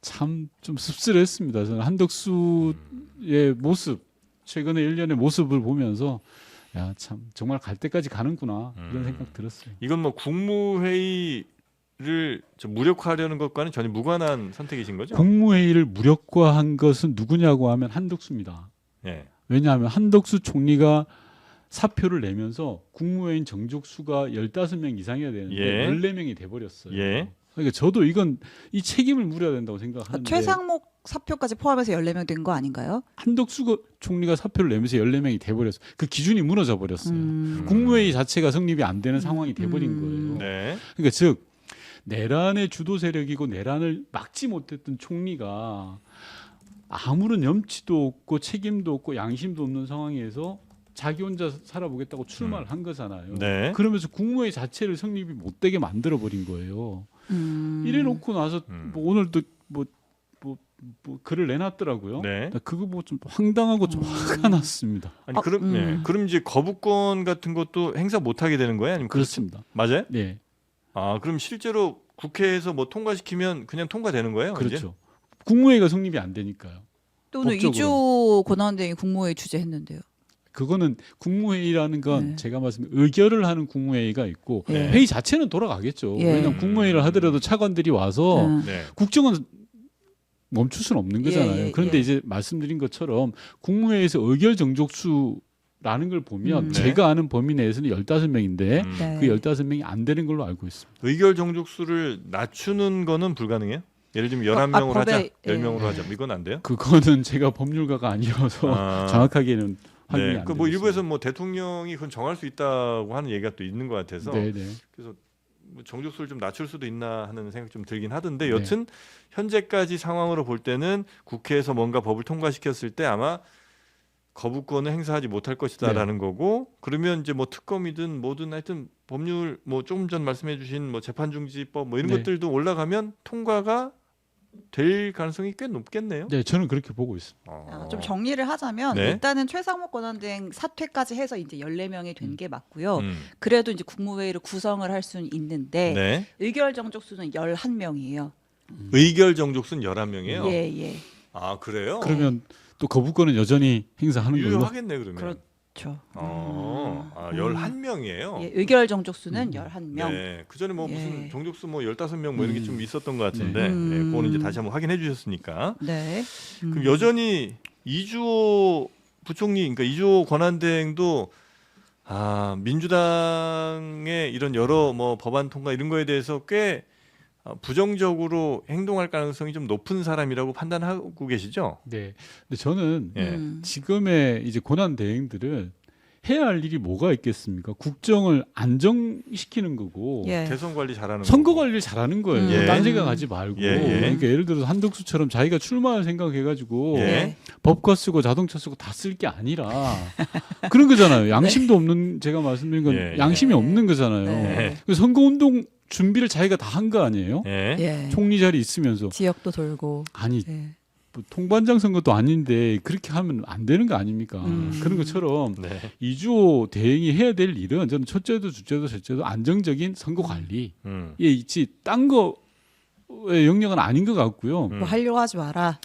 참 좀 씁쓸했습니다. 저는 한덕수의 모습, 최근에 1년의 모습을 보면서 야, 참 정말 갈 때까지 가는구나 이런 생각 들었어요. 이건 뭐 국무회의를 좀 무력화하려는 것과는 전혀 무관한 선택이신 거죠? 국무회의를 무력화한 것은 누구냐고 하면 한덕수입니다. 네. 왜냐하면 한덕수 총리가 사표를 내면서 국무회의인 정족수가 15명 이상이어야 되는데 예. 14명이 돼버렸어요. 예. 그러니까 저도 이 책임을 물어야 된다고 생각하는데 최상목 사표까지 포함해서 14명 된 거 아닌가요? 한덕수 총리가 사표를 내면서 14명이 돼버렸어요. 그 기준이 무너져 버렸어요. 음. 국무회의 자체가 성립이 안 되는 상황이 돼버린 거예요. 네. 그러니까 즉 내란의 주도 세력이고 내란을 막지 못했던 총리가 아무런 염치도 없고 책임도 없고 양심도 없는 상황에서 자기 혼자 살아보겠다고 출마를 한 거잖아요. 네. 그러면서 국무회의 자체를 성립이 못되게 만들어 버린 거예요. 이래 놓고 나서 뭐 오늘도 뭐 글을 내놨더라고요. 네. 나 그거 보고 좀 황당하고 좀 화가 났습니다. 아니 그럼 네. 그럼 이제 거부권 같은 것도 행사 못 하게 되는 거예요? 아니면 그렇습니다. 맞아요? 네, 아, 그럼 실제로 국회에서 뭐 통과시키면 그냥 통과되는 거예요? 그렇죠. 이제? 국무회의가 성립이 안 되니까요. 또 오늘 법적으로. 이주 권한대행이 국무회의 주재했는데요. 그거는 국무회의라는 건 네. 제가 말씀드린 의결을 하는 국무회의가 있고 예. 회의 자체는 돌아가겠죠. 예. 왜냐하면 국무회의를 하더라도 차관들이 와서 네. 국정은 멈출 수는 없는 거잖아요. 예, 예, 그런데 예. 이제 말씀드린 것처럼 국무회의에서 의결 정족수라는 걸 보면 네. 제가 아는 범위 내에서는 15명인데 네. 그 15명이 안 되는 걸로 알고 있습니다. 의결 정족수를 낮추는 거는 불가능해요? 예를 들면 11명으로 법에, 하자. 예. 10명으로 하자. 이건 안 돼요? 그거는 제가 법률가가 아니어서 아. 정확하게는 확인이 네. 안 그 뭐 되고 일부에서 있습니다. 뭐 대통령이 그건 정할 수 있다고 하는 얘기가 또 있는 것 같아서 네네. 그래서 뭐 정족수를 좀 낮출 수도 있나 하는 생각 좀 들긴 하던데 네. 여튼 현재까지 상황으로 볼 때는 국회에서 뭔가 법을 통과시켰을 때 아마 거부권을 행사하지 못할 것이다라는 거고 그러면 이제 뭐 특검이든 뭐든 하여튼 법률 뭐 조금 전 말씀해주신 뭐 재판중지법 뭐 이런 네. 것들도 올라가면 통과가 될 가능성이 꽤 높겠네요. 네, 저는 그렇게 보고 있습니다. 좀 정리를 하자면 네. 일단은 최상목 권한대행 사퇴까지 해서 이제 14명이 된 게 맞고요. 음. 그래도 이제 국무회의를 구성을 할 수는 있는데 네. 의결 정족수는 11명이에요. 의결 정족수는 11명이에요. 예, 예. 아 그래요? 그러면 또 거부권은 여전히 행사하는 걸로. 유효하겠네 그러면. 그렇죠. 아, 11명이에요. 예, 의결 정족수는 11명. 네, 그 전에 뭐 예. 무슨 정족수 뭐 15명 뭐 이런 게 좀 있었던 것 같은데, 네. 네, 그거는 이제 다시 한번 확인해 주셨으니까. 네. 그럼 여전히 이주호 부총리, 그러니까 이주호 권한대행도 민주당의 이런 여러 뭐 법안 통과 이런 거에 대해서 꽤 부정적으로 행동할 가능성이 좀 높은 사람이라고 판단하고 계시죠? 네. 근데 저는 예. 지금의 이제 고난 대행들은 해야 할 일이 뭐가 있겠습니까? 국정을 안정시키는 거고 예. 대선 관리 잘하는 선거 거고. 관리를 잘하는 거예요. 예. 딴 생각하지 말고. 예, 예. 그러니까 예를 들어서 한덕수처럼 자기가 출마할 생각해가지고 예. 법과 쓰고 자동차 쓰고 다 쓸 게 아니라 그런 거잖아요. 양심도 없는 제가 말씀드린 건 예, 예. 양심이 네. 없는 거잖아요. 네. 그 선거운동 준비를 자기가 다 한 거 아니에요? 예. 예. 총리 자리 있으면서 지역도 돌고. 아니 예. 뭐 통반장 선거도 아닌데 그렇게 하면 안 되는 거 아닙니까? 음. 그런 것처럼 네. 이주호 대행이 해야 될 일은 저는 첫째도 둘째도 셋째도 안정적인 선거 관리에 있지 딴 거의 영역은 아닌 것 같고요. 뭐 하려고 하지 마라.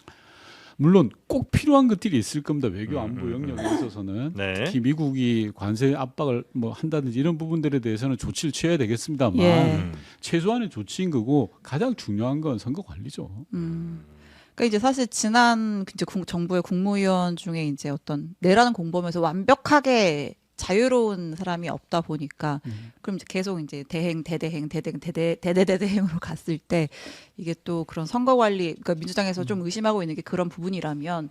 물론 꼭 필요한 것들이 있을 겁니다. 외교 안보 음. 영역에 있어서는 네. 특히 미국이 관세 압박을 뭐 한다든지 이런 부분들에 대해서는 조치를 취해야 되겠습니다만 예. 최소한의 조치인 거고 가장 중요한 건 선거 관리죠. 그러니까 이제 사실 지난 이제 정부의 국무위원 중에 이제 어떤 내라는 공범에서 완벽하게 자유로운 사람이 없다 보니까 그럼 이제 계속 이제 대대행으로 갔을 때 이게 또 그런 선거 관리 그러니까 민주당에서 좀 의심하고 있는 게 그런 부분이라면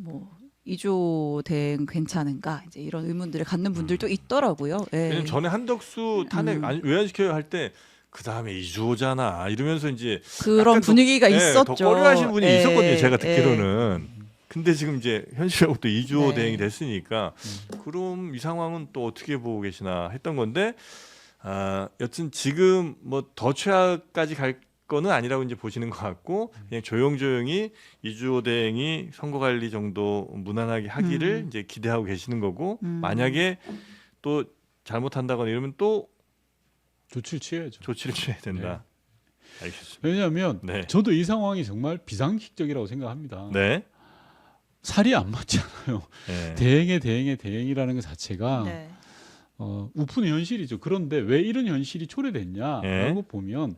뭐 이조 대행 괜찮은가 이제 이런 의문들을 갖는 분들도 있더라고요. 예. 왜냐면 전에 한덕수 탄핵 외환시켜야 할 때 그 다음에 이주호잖아 이러면서 이제 그런 약간 분위기가 있었죠. 더 꺼려하신 분이 예, 있었거든요. 제가 예. 듣기로는. 근데 지금 이제 현실하고 또 이주호 네. 대행이 됐으니까 그럼 이 상황은 또 어떻게 보고 계시나 했던 건데 여튼 지금 뭐 더 최악까지 갈 거는 아니라고 이제 보시는 것 같고 그냥 조용조용히 이주호 대행이 선거 관리 정도 무난하게 하기를 이제 기대하고 계시는 거고 만약에 또 잘못한다거나 이러면 또 조치를 취해야죠. 조치를 취해야 된다. 알겠습니다. 왜냐하면 네. 저도 이 상황이 정말 비상식적이라고 생각합니다. 네. 살이 안 맞잖아요. 네. 대행이라는 것 자체가 네. 우픈의 현실이죠. 그런데 왜 이런 현실이 초래됐냐라고 네. 보면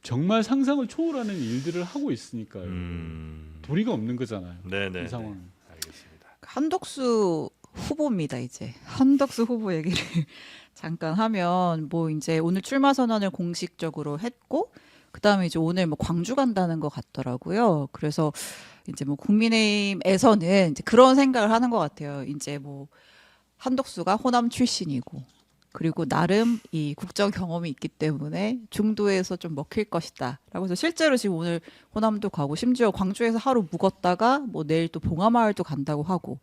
정말 상상을 초월하는 일들을 하고 있으니까요. 도리가 없는 거잖아요. 네네. 이 상황은. 알겠습니다. 한덕수 후보입니다. 이제 한덕수 후보 얘기를 잠깐 하면 뭐 이제 오늘 출마 선언을 공식적으로 했고 그다음에 이제 오늘 뭐 광주 간다는 것 같더라고요. 그래서 이제 뭐 국민의힘에서는 이제 그런 생각을 하는 것 같아요. 이제 뭐 한덕수가 호남 출신이고 그리고 나름 이 국정 경험이 있기 때문에 중도에서 좀 먹힐 것이다라고 해서 실제로 지금 오늘 호남도 가고 심지어 광주에서 하루 묵었다가 뭐 내일 또 봉하마을도 간다고 하고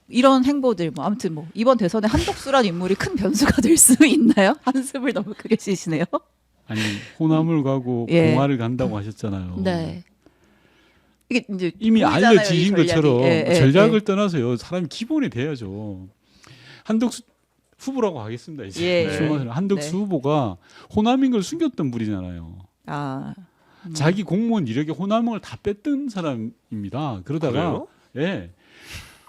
이런 행보들 뭐 아무튼 뭐 이번 대선에 한덕수란 인물이 큰 변수가 될 수 있나요? 한숨을 너무 크게 쉬시네요. 아니 호남을 가고 예. 봉화를 간다고 하셨잖아요. 네. 이게 이제 이미 보이잖아요, 알려지신 이 전략이. 것처럼 예, 예, 전략을 예. 떠나서요. 사람이 기본이 돼야죠. 한덕수 후보라고 하겠습니다. 이제 예. 네. 한덕수 네. 후보가 호남인 걸 숨겼던 분이잖아요. 아 자기 공무원 이력에 호남을 다 뺐던 사람입니다. 그러다가 그래요? 예.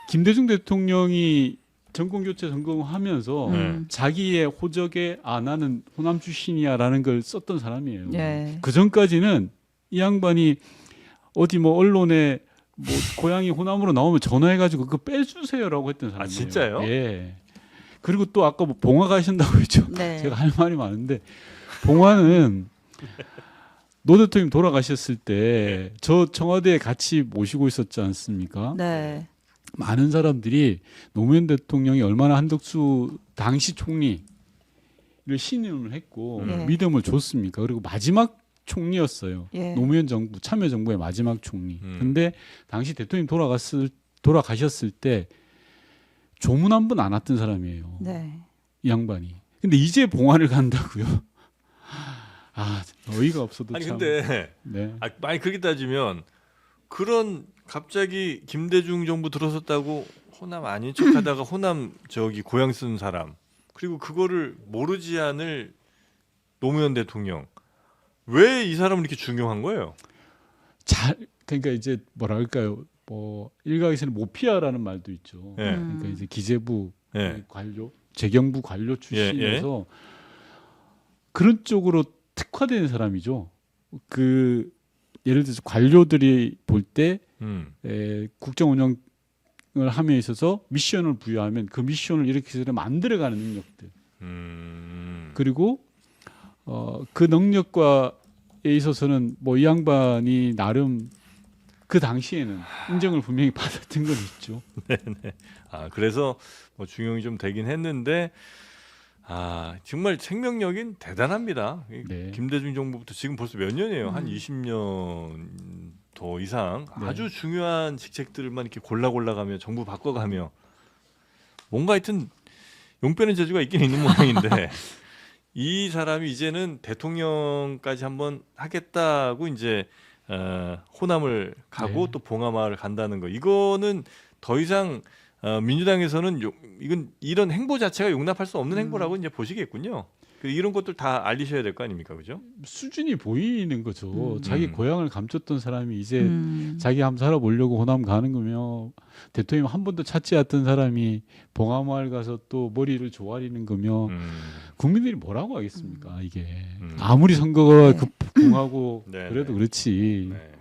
김대중 대통령이 정권 교체 성공하면서 자기의 호적에 나는 호남 출신이야라는 걸 썼던 사람이에요. 예. 그 전까지는 이 양반이 어디 뭐 언론에 뭐 고향이 호남으로 나오면 전화해가지고 그거 빼주세요라고 했던 사람이에요. 진짜요? 예. 그리고 또 아까 뭐 봉화 가신다고 했죠. 네. 제가 할 말이 많은데 봉화는 노 대통령 돌아가셨을 때 저 청와대에 같이 모시고 있었지 않습니까? 네. 많은 사람들이 노무현 대통령이 얼마나 한덕수 당시 총리를 신임을 했고 예. 믿음을 줬습니까? 그리고 마지막 총리였어요. 예. 노무현 정부 참여정부의 마지막 총리. 근데 당시 대통령 돌아가셨을 때 조문 한 번 안 왔던 사람이에요. 네. 이 양반이. 근데 이제 봉화를 간다고요? 어이가 없어도 아니 참. 근데 네. 아니 그렇게 따지면 그런 갑자기 김대중 정부 들어섰다고 호남 아닌 척하다가 호남 저기 고향 쓴 사람 그리고 그거를 모르지 않을 노무현 대통령 왜 이 사람은 이렇게 중요한 거예요? 그러니까 이제 뭐랄까요? 뭐 일각에서는 모피아라는 말도 있죠. 예. 그러니까 이제 기재부 예. 관료, 재경부 관료 예, 출신이어서 그런 쪽으로 특화된 사람이죠. 그 예를 들어서 관료들이 볼 때 국정 운영을 함에 있어서 미션을 부여하면 그 미션을 이렇게 해서 만들어가는 능력들. 그리고 그 능력과에 있어서는 뭐 이 양반이 나름 그 당시에는 인정을 분명히 받았던 건 있죠. 아 그래서 뭐 중용이 좀 되긴 했는데 정말 생명력인 대단합니다. 네. 김대중 정부부터 지금 벌써 몇 년이에요? 한 20년 더 이상 네. 아주 중요한 직책들만 이렇게 골라가며 정부 바꿔가며 뭔가 하여튼 용빼는 재주가 있긴 있는 모양인데 이 사람이 이제는 대통령까지 한번 하겠다고 이제 호남을 가고 네. 또 봉하마을 간다는 거 이거는 더 이상 민주당에서는 이건 이런 행보 자체가 용납할 수 없는 행보라고 이제 보시겠군요. 이런 것들 다 알리셔야 될 거 아닙니까, 그죠? 수준이 보이는 거죠. 자기 음. 고향을 감췄던 사람이 이제 음. 자기 한번 살아보려고 호남 가는 거며 대통령 한 번도 찾지 않던 사람이 봉하마을 가서 또 머리를 조아리는 거며 국민들이 뭐라고 하겠습니까? 이게 아무리 선거가 네. 급궁하고 네, 그래도 네. 그렇지. 네.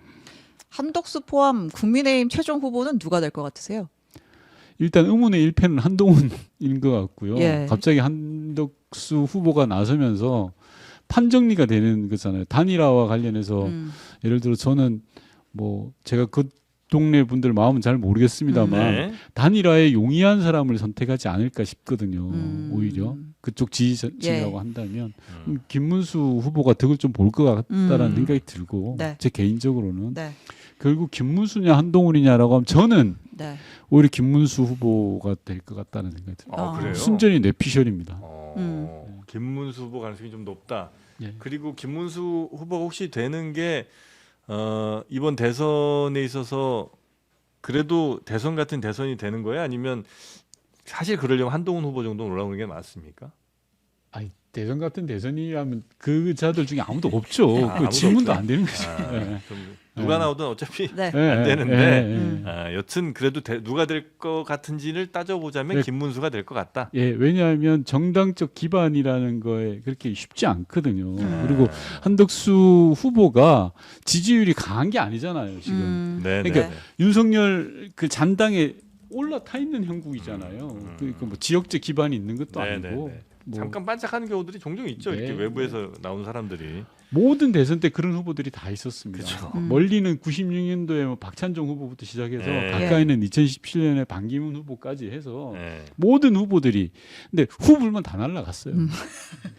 한덕수 포함 국민의힘 최종 후보는 누가 될 것 같으세요? 일단 의문의 일패는 한동훈인 것 같고요. 예. 갑자기 한덕수 후보가 나서면서 판정리가 되는 거잖아요. 단일화와 관련해서 예를 들어 저는 뭐 제가 그 동네 분들 마음은 잘 모르겠습니다만 네. 단일화에 용이한 사람을 선택하지 않을까 싶거든요. 음. 오히려 그쪽 지지층이라고 예. 한다면 김문수 후보가 덕을 좀 볼 것 같다라는 생각이 들고 네. 제 개인적으로는 네. 결국 김문수냐 한동훈이냐라고 하면 저는 네. 오히려 김문수 후보가 될 것 같다는 생각이 듭니다. 아, 그래요? 순전히 뇌피셜입니다. 김문수 후보 가능성이 좀 높다. 예. 그리고 김문수 후보가 혹시 되는 게 이번 대선에 있어서 그래도 대선 같은 대선이 되는 거예요? 아니면 사실 그러려면 한동훈 후보 정도 올라오는 게 맞습니까? 아니 대선 같은 대선이라면 그 자들 중에 아무도 없죠. 그 아무도 질문도 없어요? 안 되는 거죠. 예. 그럼 누가 나오든 어차피 네. 안 되는데 음. 여튼 그래도 누가 될 것 같은지를 따져보자면 네. 김문수가 될 것 같다. 예, 왜냐하면 정당적 기반이라는 거에 그렇게 쉽지 않거든요. 그리고 한덕수 후보가 지지율이 강한 게 아니잖아요, 지금. 네, 그러니까 네. 윤석열 그 잔당에 올라타 있는 형국이잖아요. 그러니까 뭐 지역적 기반이 있는 것도 네, 아니고 네, 네. 뭐 잠깐 반짝하는 경우들이 종종 있죠. 네. 이렇게 외부에서 나온 사람들이. 모든 대선 때 그런 후보들이 다 있었습니다. 그쵸. 멀리는 96년도에 뭐 박찬종 후보부터 시작해서 네. 가까이는 2017년에 반기문 후보까지 해서 네. 모든 후보들이 근데 후보만 다 날라갔어요.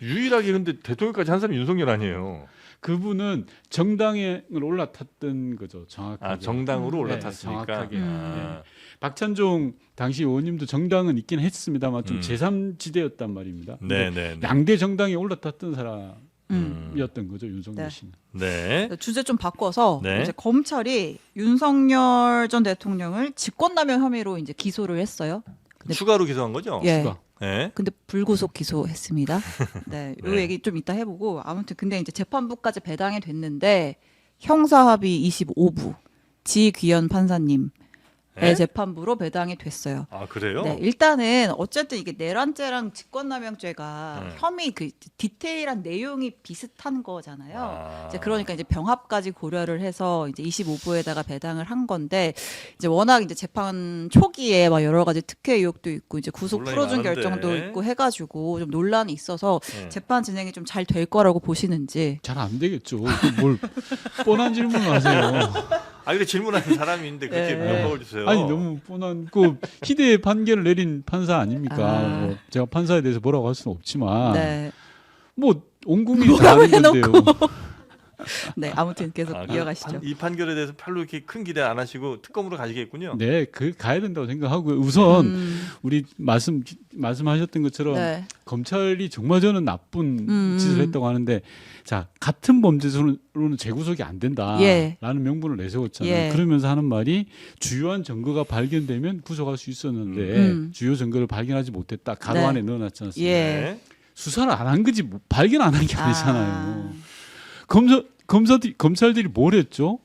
유일하게 근데 대통령까지 한 사람이 윤석열 아니에요. 그분은 정당을 올라탔던 거죠. 정확하게. 정당으로 네, 올라탔으니까. 정확하게. 아. 박찬종 당시 의원님도 정당은 있긴 했습니다만 좀 음. 제3지대였단 말입니다. 네, 네, 네. 양대 정당에 올라탔던 음. 사람이었던 거죠. 윤석열 네. 씨는. 네. 주제 좀 바꿔서 네. 이제 검찰이 윤석열 전 대통령을 직권남용 혐의로 이제 기소를 했어요. 네. 추가로 기소한 거죠? 예. 추가. 네. 근데 불구속 기소했습니다. 네, 요 네. 얘기 좀 이따 해보고 아무튼 근데 이제 재판부까지 배당이 됐는데 형사합의 25부 지귀현 판사님의 네? 재판부로 배당이 됐어요. 아 그래요? 네, 일단은 어쨌든 이게 내란죄랑 직권남용죄가 네. 혐의 그 디테일한 내용이 비슷한 거잖아요. 아. 이제 그러니까 이제 병합까지 고려를 해서 이제 25부에다가 배당을 한 건데 이제 워낙 이제 재판 초기에 막 여러 가지 특혜 의혹도 있고 이제 구속 논란이 풀어준 많은데. 결정도 있고 해가지고 좀 논란이 있어서 네. 재판 진행이 좀 잘 될 거라고 보시는지. 잘 안 되겠죠. 뭘 뻔한 질문을 하세요. 아 근데 질문하는 사람이 있는데 그렇게 네. 면박을 주세요. 아니 너무 뻔한 그 희대의 판결을 내린 판사 아닙니까? 아. 뭐 제가 판사에 대해서 뭐라고 할 수는 없지만 네, 뭐 온 국민이 다 아는 건데요. 네 아무튼 계속 아, 이어가시죠. 이 판결에 대해서 별로 이렇게 큰 기대 안 하시고 특검으로 가시겠군요. 네, 그 가야 된다고 생각하고요. 우선 음, 우리 말씀하셨던 것처럼 네. 검찰이 정말 저는 나쁜 음. 짓을 했다고 하는데 자 같은 범죄로는 재구속이 안 된다라는 예. 명분을 내세웠잖아요. 예. 그러면서 하는 말이 주요한 증거가 발견되면 구속할 수 있었는데 주요 증거를 발견하지 못했다. 가로 네. 안에 넣어놨지 않습니까? 예. 네. 수사를 안 한 거지 뭐 발견 안 한 게 아. 아니잖아요. 검찰들이 뭘 했죠?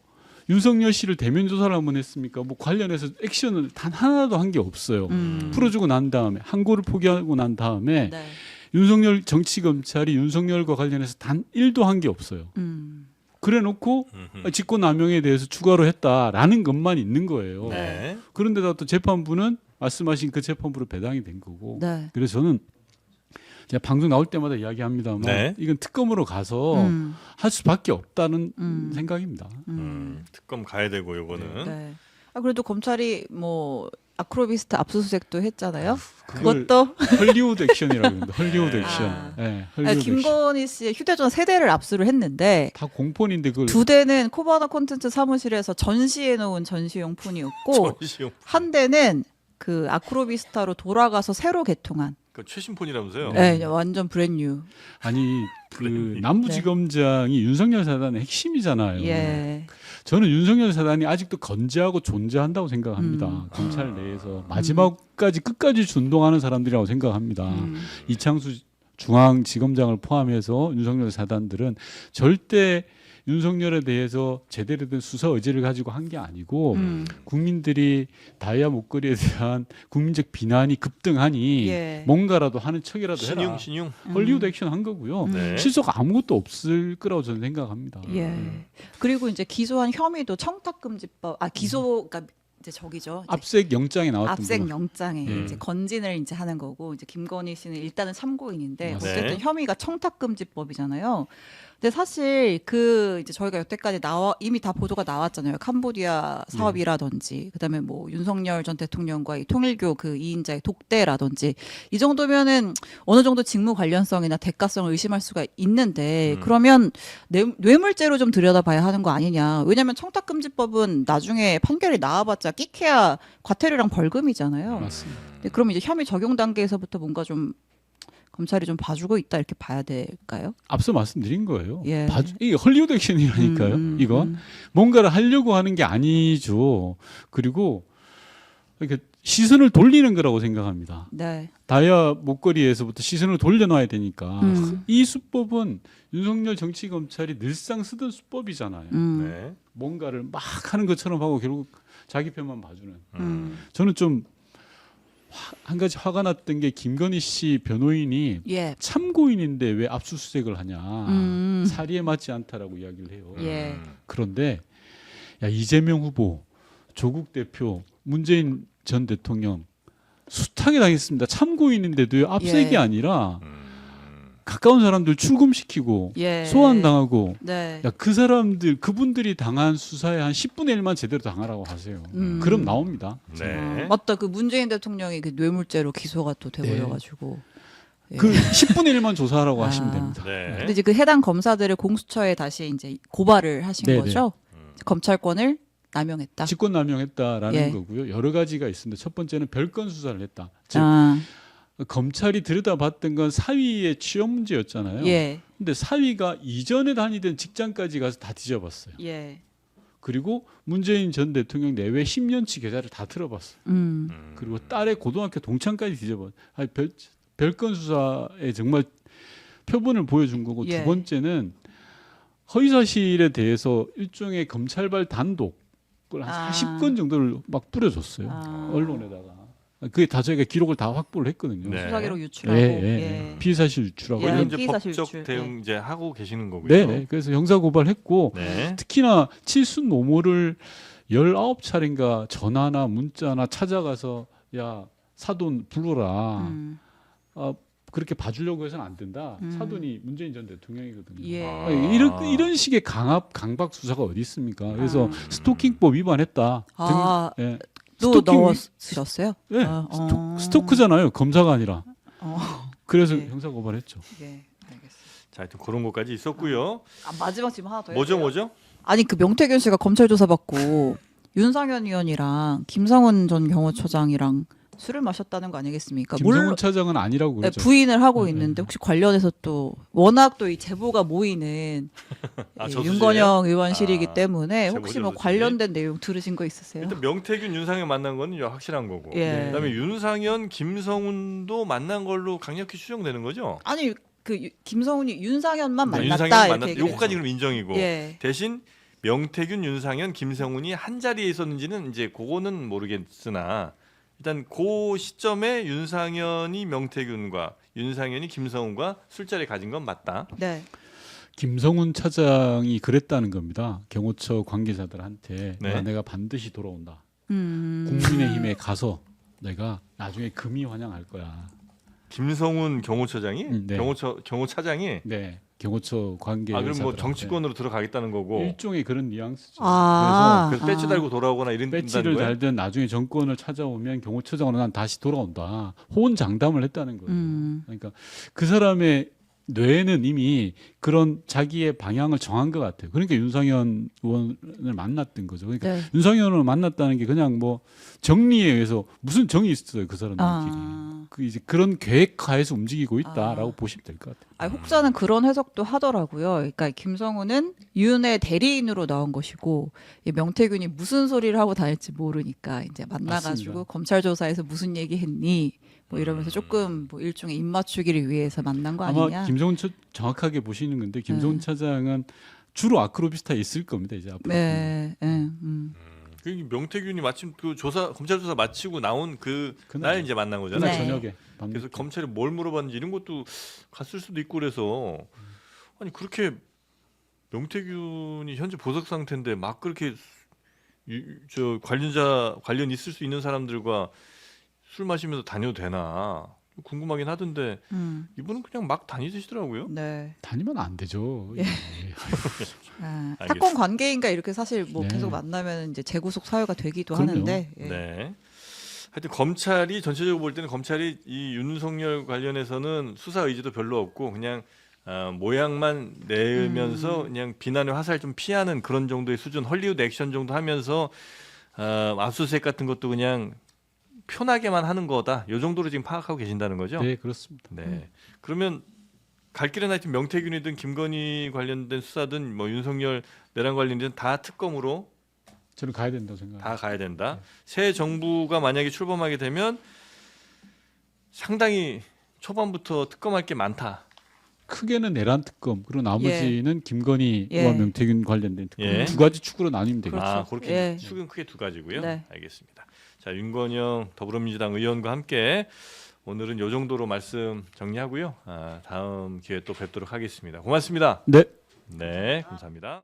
윤석열 씨를 대면 조사를 한번 했습니까? 뭐 관련해서 액션을 단 하나도 한 게 없어요. 풀어주고 난 다음에 항고를 포기하고 난 다음에 네. 윤석열 정치검찰이 윤석열과 관련해서 단 1도 한 게 없어요. 그래놓고 직권남용에 대해서 추가로 했다라는 것만 있는 거예요. 네. 그런데다 또 재판부는 말씀하신 그 재판부로 배당이 된 거고. 네. 그래서 저는 제가 방송 나올 때마다 이야기합니다만 네. 이건 특검으로 가서 할 수밖에 없다는 생각입니다. 특검 가야 되고 요거는 네. 그래도 검찰이 뭐 아크로비스트 압수수색도 했잖아요. 그걸 그것도 헐리우드 액션이라고 합니다. 헐리우드 아. 액션. 네, 헐리우드 액션. 김건희 씨의 휴대전 3대를 압수를 했는데 다 공폰인데 그걸 2대는 코바나 콘텐츠 사무실에서 전시해 놓은 전시용 폰이었고 전시용 한 대는 그 아크로비스타로 돌아가서 새로 개통한 그 최신폰이라면서요? 네, 완전 브랜뉴. 아니 그 남부지검장이 윤석열 사단의 핵심이잖아요. 예. 저는 윤석열 사단이 아직도 건재하고 존재한다고 생각합니다. 검찰 내에서 마지막까지 끝까지 준동하는 사람들이라고 생각합니다. 이창수 중앙지검장을 포함해서 윤석열 사단들은 절대 윤석열에 대해서 제대로 된 수사 의지를 가지고 한 게 아니고 국민들이 다이아 목걸이에 대한 국민적 비난이 급등하니 예. 뭔가라도 하는 척이라도 해라. 신용 헐리우드 액션 한 거고요. 네. 실속 아무것도 없을 거라고 저는 생각합니다. 예. 그리고 이제 기소한 혐의도 청탁금지법 기소 그러니까 이제 저기죠. 이제 압색 영장에 나왔던 압색 거. 영장에 예. 이제 건진을 이제 하는 거고 이제 김건희 씨는 일단은 참고인인데 맞습니다. 어쨌든 네. 혐의가 청탁금지법이잖아요. 근데 사실 그 이제 저희가 여태까지 이미 다 보도가 나왔잖아요. 캄보디아 사업이라든지 그다음에 뭐 윤석열 전 대통령과의 통일교 그 2인자의 독대라든지 이 정도면은 어느 정도 직무 관련성이나 대가성을 의심할 수가 있는데 그러면 뇌물죄로 좀 들여다봐야 하는 거 아니냐. 왜냐하면 청탁금지법은 나중에 판결이 나와봤자 끼케야 과태료랑 벌금이잖아요. 맞습니다. 근데 그럼 이제 혐의 적용 단계에서부터 뭔가 좀 검찰이 좀 봐주고 있다 이렇게 봐야 될까요? 앞서 말씀드린 거예요. 예. 이게 헐리우드 액션이라니까요. 이거 뭔가를 하려고 하는 게 아니죠. 그리고 이렇게 시선을 돌리는 거라고 생각합니다. 네. 다이아 목걸이에서부터 시선을 돌려놔야 되니까 이 수법은 윤석열 정치검찰이 늘상 쓰던 수법이잖아요. 네. 뭔가를 막 하는 것처럼 하고 결국 자기 편만 봐주는. 음. 저는 좀 한 가지 화가 났던 게 김건희 씨 변호인이 예. 참고인인데 왜 압수수색을 하냐. 음. 사리에 맞지 않다라고 이야기를 해요. 예. 그런데 야, 이재명 후보, 조국 대표, 문재인 전 대통령 숱하게 당했습니다. 참고인인데도요. 압색이 예. 아니라 가까운 사람들 출금시키고 예. 소환당하고 네. 야, 그분들이 당한 수사의 한 10분의 1만 제대로 당하라고 하세요. 그럼 나옵니다. 네. 맞다. 그 문재인 대통령이 그 뇌물죄로 기소가 또 돼버려가지고. 예. 그 10분의 1만 조사하라고 아. 하시면 됩니다. 네. 근데 이제 그 해당 검사들을 공수처에 다시 이제 고발을 하신 네네. 거죠. 검찰권을 남용했다. 직권남용했다라는 예. 거고요. 여러 가지가 있습니다. 첫 번째는 별건 수사를 했다. 즉 검찰이 들여다봤던 건 사위의 취업 문제였잖아요. 예. 근데 사위가 이전에 다니던 직장까지 가서 다 뒤져봤어요. 예. 그리고 문재인 전 대통령 내외 10년치 계좌를 다 들어봤어요. 그리고 딸의 고등학교 동창까지 뒤져봤어요. 별건 수사에 정말 표본을 보여준 거고 예. 두 번째는 허위사실에 대해서 일종의 검찰발 단독을 한 40건 정도를 막 뿌려줬어요. 언론에다가. 그게 다 저희가 기록을 다 확보를 했거든요. 네. 수사기록 유출하고. 예. 피의사실 유출하고. 예. 이건 이제 피의사실 법적 유출. 대응 이제 하고 계시는 거고요. 네. 그래서 형사고발했고 네. 특히나 칠순 노모를 19차례인가 전화나 문자나 찾아가서 야 사돈 불러라. 그렇게 봐주려고 해서는 안 된다. 사돈이 문재인 전 대통령이거든요. 예. 이런 식의 강박 수사가 어디 있습니까? 그래서 스토킹법 위반했다. 예. 또 넣었으셨어요? 네. 스토크잖아요. 검사가 아니라. 그래서 예. 형사고발했죠. 예. 알겠습니다. 자, 하여튼 그런 것까지 있었고요. 마지막 질문 하나 더 뭐죠, 해주세요. 뭐죠? 아니 그 명태균 씨가 검찰 조사 받고 윤상현 의원이랑 김성훈 전 경호처장이랑 술을 마셨다는 거 아니겠습니까? 김성훈 차장은 아니라고 네, 그러죠. 부인을 하고 있는데 혹시 관련해서 또 워낙 또 이 제보가 모이는 저수지예요? 윤건영 의원실이기 때문에 제보 혹시 뭐 저수지. 관련된 내용 들으신 거 있으세요? 일단 명태균, 윤상현 만난 거는 이제 확실한 거고. 예. 그다음에 윤상현, 김성훈도 만난 걸로 강력히 추정되는 거죠. 아니 그 김성훈이 윤상현만 만났다 윤상현 이렇게 만났다. 얘기를 요거까지 했죠. 그럼 인정이고. 예. 대신 명태균, 윤상현, 김성훈이 한 자리에 있었는지는 이제 그거는 모르겠으나 일단 그 시점에 윤상현이 명태균과 윤상현이 김성훈과 술자리 가진 건 맞다. 네. 김성훈 차장이 그랬다는 겁니다. 경호처 관계자들한테 네. 야, 내가 반드시 돌아온다. 국민의힘에 가서 내가 나중에 금이 환영할 거야. 김성훈 경호처장이 네. 경호차장이 네. 경호처 관계. 그럼 뭐 정치권으로 들어가겠다는 거고. 일종의 그런 뉘앙스죠. 그래서 배지 달고 돌아오거나 그래서 이런 배지를 달든 나중에 정권을 찾아오면 경호처장으로 난 다시 돌아온다. 호언장담을 했다는 거예요. 그러니까 그 사람의 뇌에는 이미 그런 자기의 방향을 정한 것 같아요. 그러니까 윤상현 의원을 만났던 거죠. 그러니까 네. 윤상현 의원을 만났다는 게 그냥 뭐 정리에 의해서 무슨 정이 있어요, 그 사람들끼리. 그 이제 그런 계획하에서 움직이고 있다라고 보시면 될 것 같아요. 혹자는 그런 해석도 하더라고요. 그러니까 김성우는 윤의 대리인으로 나온 것이고 이 명태균이 무슨 소리를 하고 다닐지 모르니까 이제 만나가지고 맞습니다. 검찰 조사에서 무슨 얘기했니? 뭐 이러면서 조금 뭐 일종의 입맞추기를 위해서 만난 거 아마 아니냐? 김성훈 정확하게 보시는 건데 김성훈 차장은 주로 아크로비스타에 있을 겁니다, 이제 앞으로. 네, 그 명태균이 마침 그 검찰 조사 마치고 나온 그날 그날 이제 만난 거잖아요. 네. 저녁에. 그래서 검찰이 뭘 물어봤는지 이런 것도 갔을 수도 있고 그래서 아니 그렇게 명태균이 현재 보석 상태인데 막 그렇게 저 관련 있을 수 있는 사람들과 술 마시면서 다녀도 되나 궁금하긴 하던데 이분은 그냥 막 다니시더라고요. 네. 다니면 안 되죠. 예. 알겠습니다. 사건 관계인가 이렇게 사실 뭐 네. 계속 만나면 이제 재구속 사유가 되기도 그럼요. 하는데. 예. 네. 하여튼 검찰이 전체적으로 볼 때는 검찰이 이 윤석열 관련해서는 수사 의지도 별로 없고 그냥 모양만 내면서 그냥 비난의 화살 좀 피하는 그런 정도의 수준, 헐리우드 액션 정도 하면서 압수수색 같은 것도 그냥 편하게만 하는 거다. 이 정도로 지금 파악하고 계신다는 거죠? 네, 그렇습니다. 네. 그러면 갈 길은 하여튼 명태균이든 김건희 관련된 수사든 뭐 윤석열 내란 관련된 다 특검으로 저는 가야 된다고 생각합니다. 다 가야 된다. 새 정부가 만약에 출범하게 되면 상당히 초반부터 특검할 게 많다. 크게는 내란 특검 그리고 나머지는 김건희와 예. 명태균 관련된 특검 예. 두 가지 축으로 나뉘면 되겠죠. 그렇죠. 그렇게 예. 축은 크게 두 가지고요. 네. 알겠습니다. 자, 윤건영 더불어민주당 의원과 함께 오늘은 이 정도로 말씀 정리하고요. 다음 기회에 또 뵙도록 하겠습니다. 고맙습니다. 네. 네, 감사합니다.